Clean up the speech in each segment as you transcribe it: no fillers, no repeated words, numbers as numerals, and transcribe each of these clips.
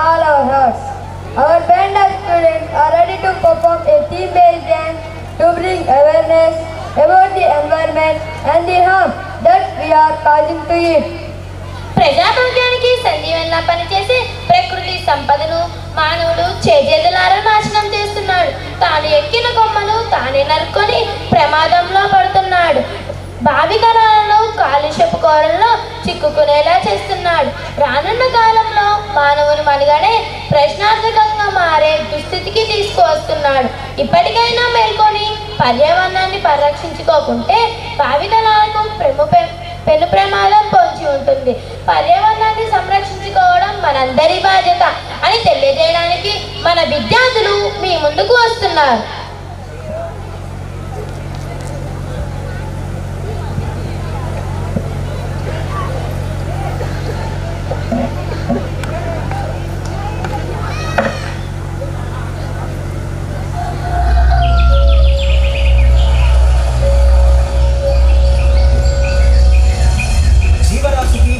all our hearts. Our band of students are ready to perform a theme-based dance to bring awareness about the environment and the harm that we are causing to it. ప్రజాభాగ్యానికి సంజీవన్లా పనిచేసే ప్రకృతి సంపదను మానవుడు చేజేతులారా నాశనం చేస్తున్నాడు. తాను ఎక్కిన కొమ్మను తానే నరుక్కొని ప్రమాదంలో పడుతున్నాడు. భావి తరాలను కాలుష్యపు కోరల్లో చిక్కుకునేలా చేస్తున్నాడు. రానున్న కాలంలో మానవుని మనుగడే ప్రశ్నార్థకంగా మారే దుస్థితికి తీసుకువస్తున్నాడు. ఇప్పటికైనా మేల్కొని పర్యావరణాన్ని పరిరక్షించుకోకుంటే భావి తరాలకు పెను ప్రమాదం పొంచి ఉంటుంది. పర్యావరణాన్ని సంరక్షించుకోవడం మనందరి బాధ్యత అని తెలియజేయడానికి మన విద్యార్థులు మీ ముందుకు వస్తున్నారు.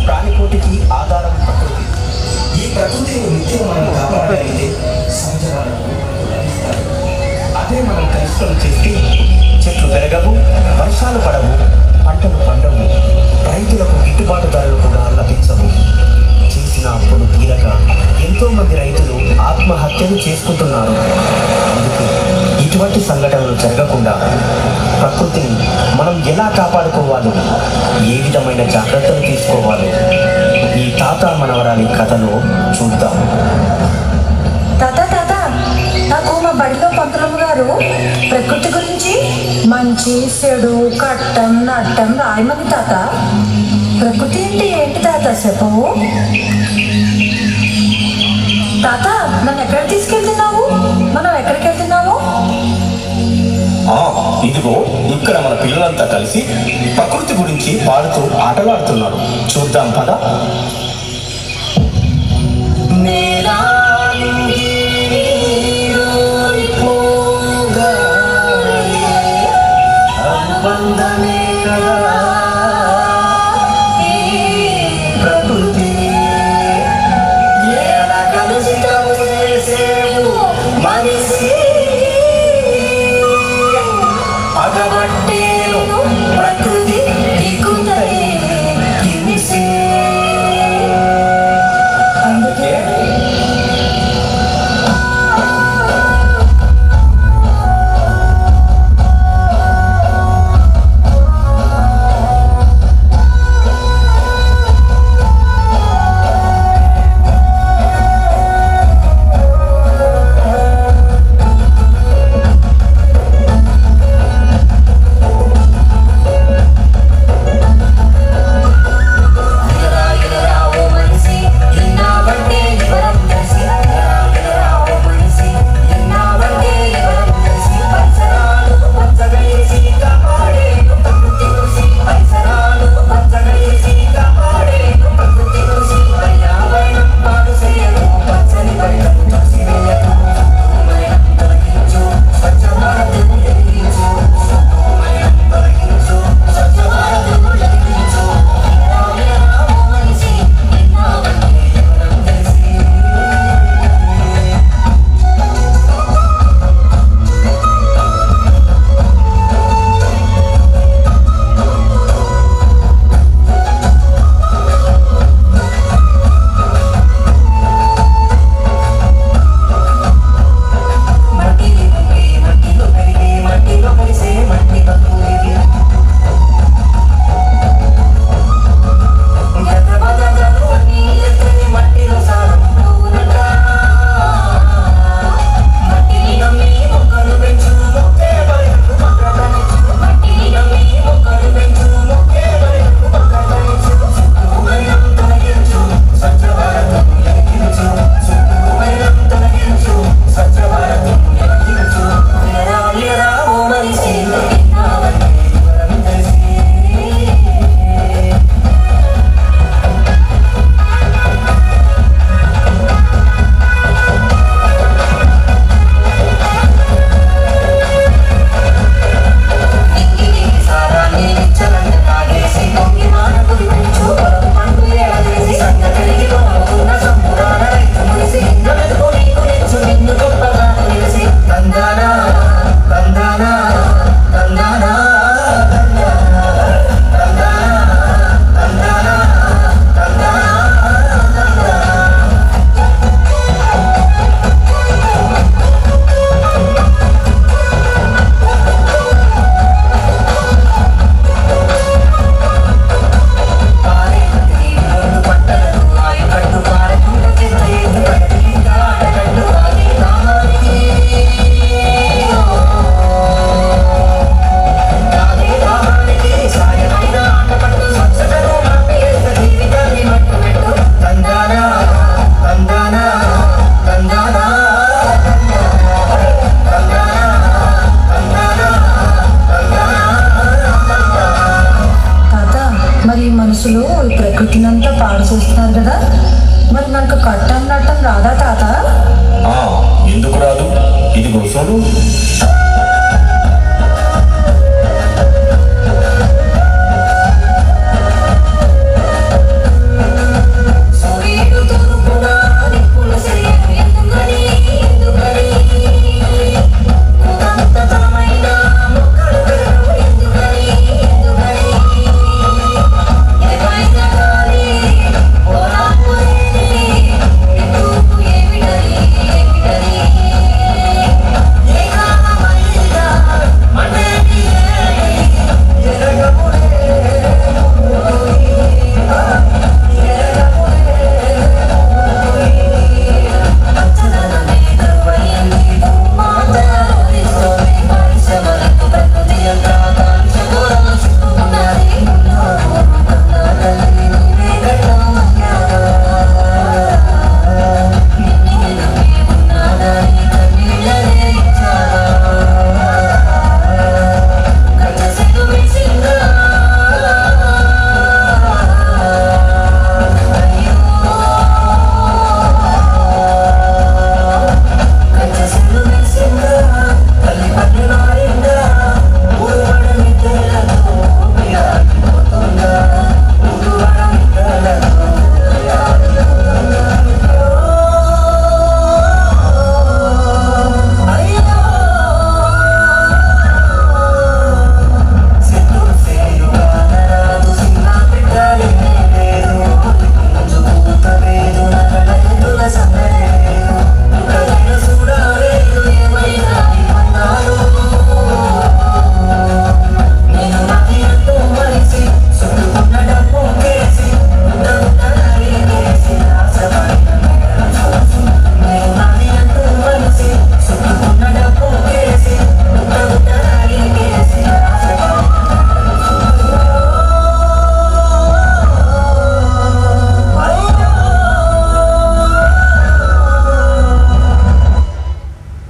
ప్రాణికోటికి ఆధారం ప్రకృతి. ఈ ప్రకృతిని నిత్యం మనం కాపాడాలంటే సహజవాలను అదే మనం కలుషితం చేస్తే చెట్లు పెరగవు, వర్షాలు పడవు, పంటలు పండవు, రైతులకు గిట్టుబాటు ధరలు కూడా లభించవు. చేసిన అప్పులు తీరక ఎంతో మంది రైతులు ఆత్మహత్యలు చేసుకుంటున్నారు. అందుకే ఇటువంటి సంఘటనలు జరగకుండా ప్రకృతిని మనం ఎలా కాపాడుకోవాలో, ఏ విధమైన జాగ్రత్తలు తీసుకోవాలో ఈ తాత మనవరాలి కథలో చూద్దాం. తాత నాకు మా బడిలో పంతులమ్మ గారు ప్రకృతి గురించి మంచి చెడు కట్టం నట్టం రాయమని. తాత ప్రకృతి అంటే ఏంటి తాత చెప్పవు? తాత నన్ను ఎక్కడికి తీసుకెళ్తున్నావు? మనం ఎక్కడికి వెళ్తున్నాము? ఇదిగో ఇక్కడ మన పిల్లలంతా కలిసి ప్రకృతి గురించి పాడుతూ ఆటలాడుతున్నారు. చూద్దాం పద. నాకు కట్టం నట్టం రాదా తాత? ఆ, ఎందుకు రాదు? ఇదిగో చూడు.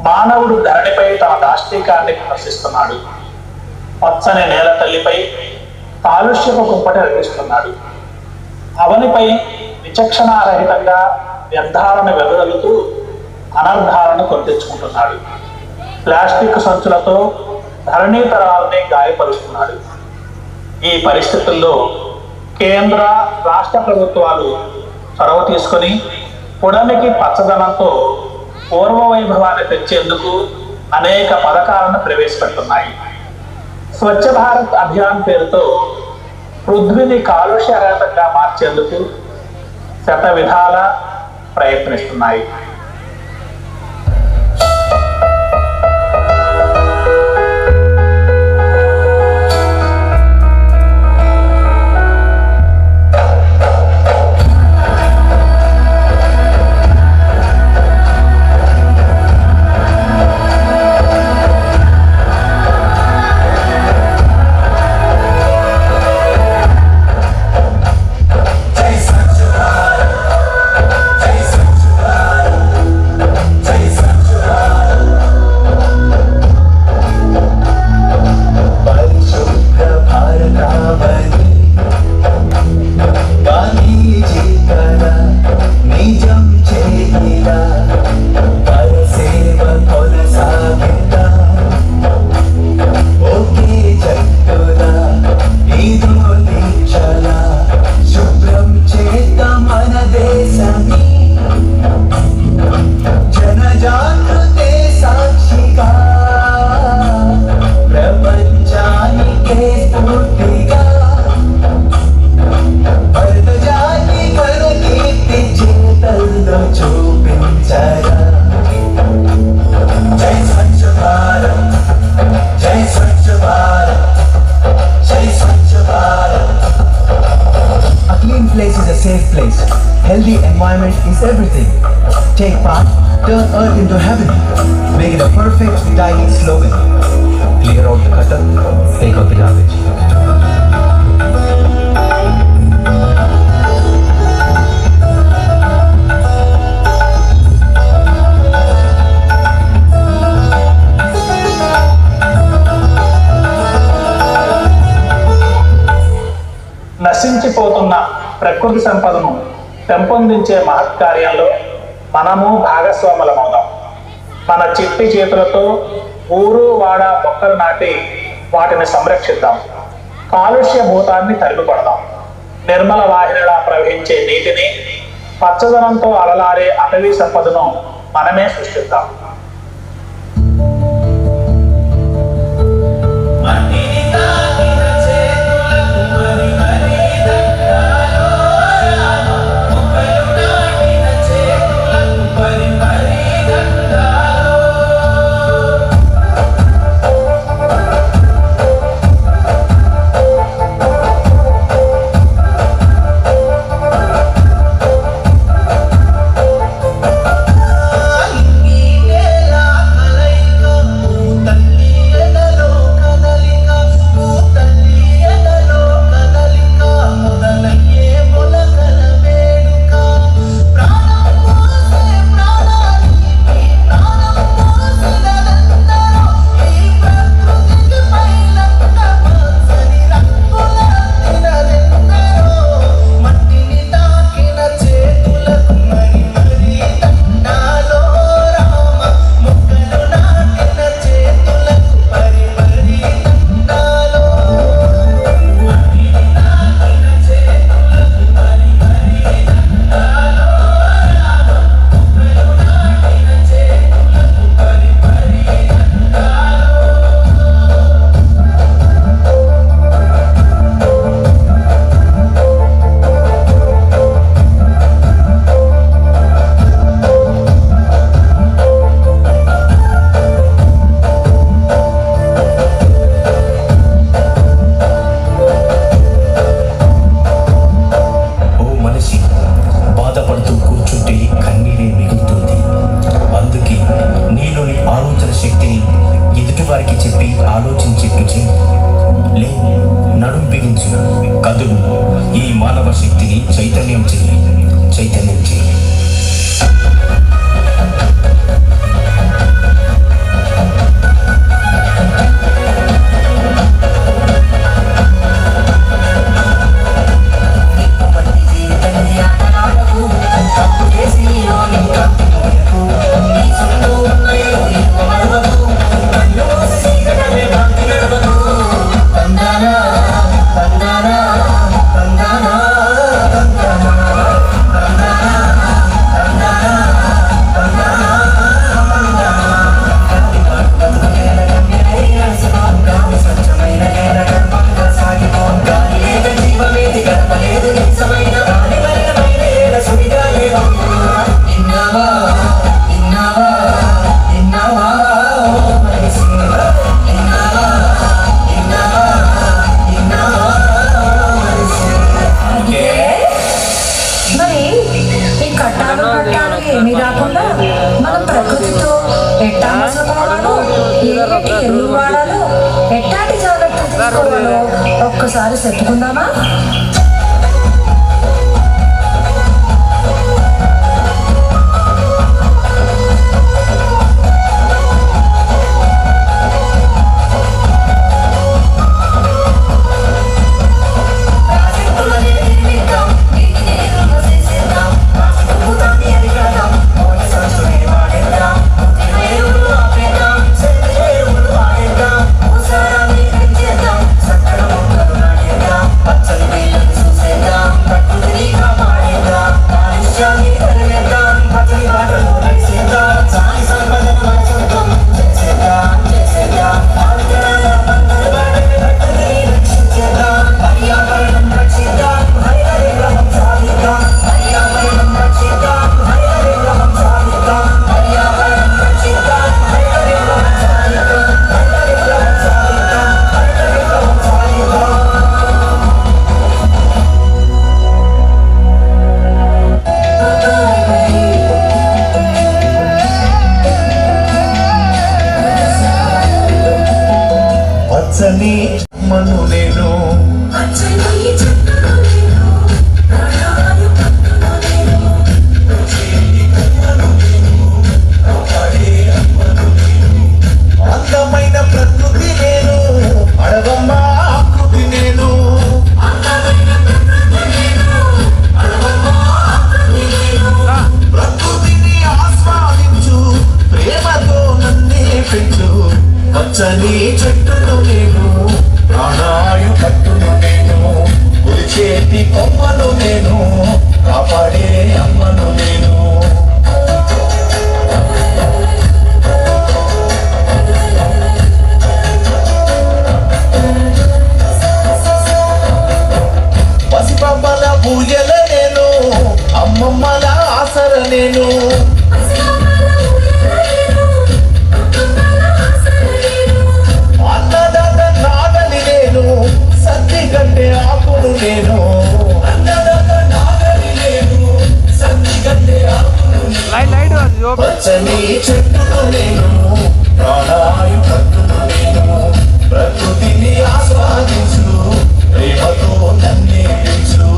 మానవుడు ధరణిపై తన దాష్టీకాన్ని ప్రదర్శిస్తున్నాడు. పచ్చని నేల తల్లిపై కాలుష్యపు కుంపటి రగిస్తున్నాడు. అవనిపై విచక్షణారహితంగా వ్యర్థాలను వెదజల్లుతూ అనర్థాలను కొట్టించుకుంటున్నాడు. ప్లాస్టిక్ సంచులతో ధరణి తరాలని గాయపరుస్తున్నాడు. ఈ పరిస్థితుల్లో కేంద్ర రాష్ట్ర ప్రభుత్వాలు చొరవ తీసుకొని పుడమికి పచ్చదనంతో పూర్వ వైభవాన్ని తెచ్చేందుకు అనేక పథకాలను ప్రవేశపెడుతున్నాయి. స్వచ్ఛ భారత్ అభియాన్ పేరుతో పృథ్వీని కాలుష్యరహితంగా మార్చేందుకు శత విధాల ప్రయత్నిస్తున్నాయి. safe place. Healthy environment is everything. Take part, turn earth into heaven. Make it a perfect daily slogan. Clear out the clutter, take out the garbage. నశించిపోతున్న ప్రకృతి సంపదను పెంపొందించే మహత్కార్యంలో మనము భాగస్వాములమవుదాం. మన చిట్టి చేతులతో ఊరు వాడ మొక్కలు నాటి వాటిని సంరక్షిద్దాం. కాలుష్య భూతాన్ని తరిమికొడదాం. నిర్మల వాహినిలా ప్రవహించే నీటిని, పచ్చదనంతో అలలాడే అటవీ సంపదను మనమే సృష్టిద్దాం. ఒక్కసారి చెప్పుకుందామా? పచ్చని పచ్చని చెట్టును నేను, ప్రాణాయు కట్టును నేను, పులి చేతి కొమ్మను నేను, కాపాడే అమ్మను నేను. పసిపమ్మల పూజల నేను, అమ్మమ్మల ఆసర నేను, అన్నదాత నాగలి నేను, సత్తి గంటే ఆకును నేను, అన్నదాత నాగలి నేను, సత్తి గంటే ఆకును నేను. పచ్చని చెట్టును నేను, ప్రాణాయు కట్టును నేను, ప్రకృతిని ఆస్వాదించు, ప్రేమతో నన్నే పెంచు.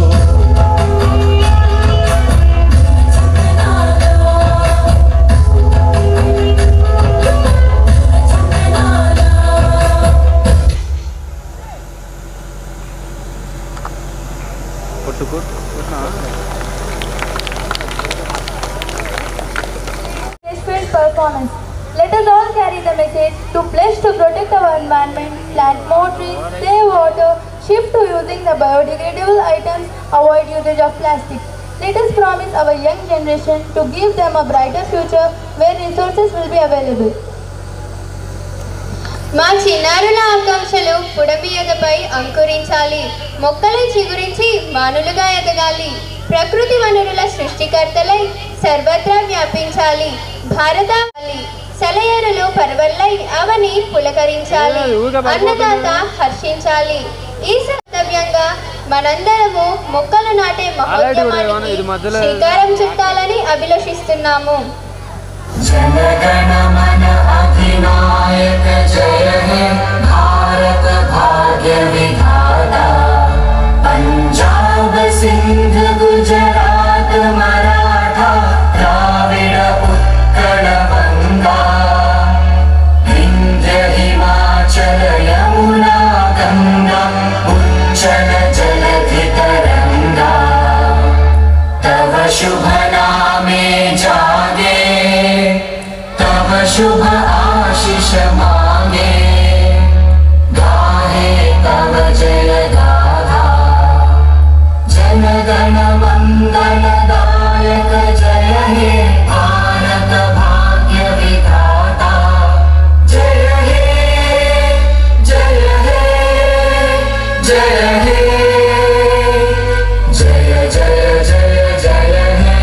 Field performance. Let us all carry the message to pledge to protect our environment, plant more trees, save water, shift to using the biodegradable items, avoid usage of plastic. Let us promise our young generation to give them a brighter future where resources will be available. మా చిన్నారుల ఆకాంక్షలు పుడమియదపై అంకురించాలి, మొక్కలు చిగురించి మానులుగా ఎదగాలి, ప్రకృతి వనరుల సృష్టికర్తలై సర్వత్రా వ్యాపించాలి, భారతావళి సెలయేరులు పర్వల్లై అవని పులకరించాలి, అన్నదాత హర్షించాలి. ఈ కర్తవ్యంగా మనందరము మొక్కలు నాటే మహోద్యమానికి శ్రీకారం చుట్టాలని అభిలషిస్తున్నాము. जनगण मन अधिनायक जय हे भारत भाग्य विधाता, पंजाब सिंध गुजरात मराठा द्राविड उत्कल गंगा, विंध्य हिमाचल यमुना गंगा उच्चल जलधि तरंगा, तव शुभ नामे जागे, तव शुभ आशीष मांगे, गाहे तव जय गाथा, जनगण मंगल दायक जय हे भारत भाग्य विधाता, जय हे जय हे जय हे जय जय जय जय हे.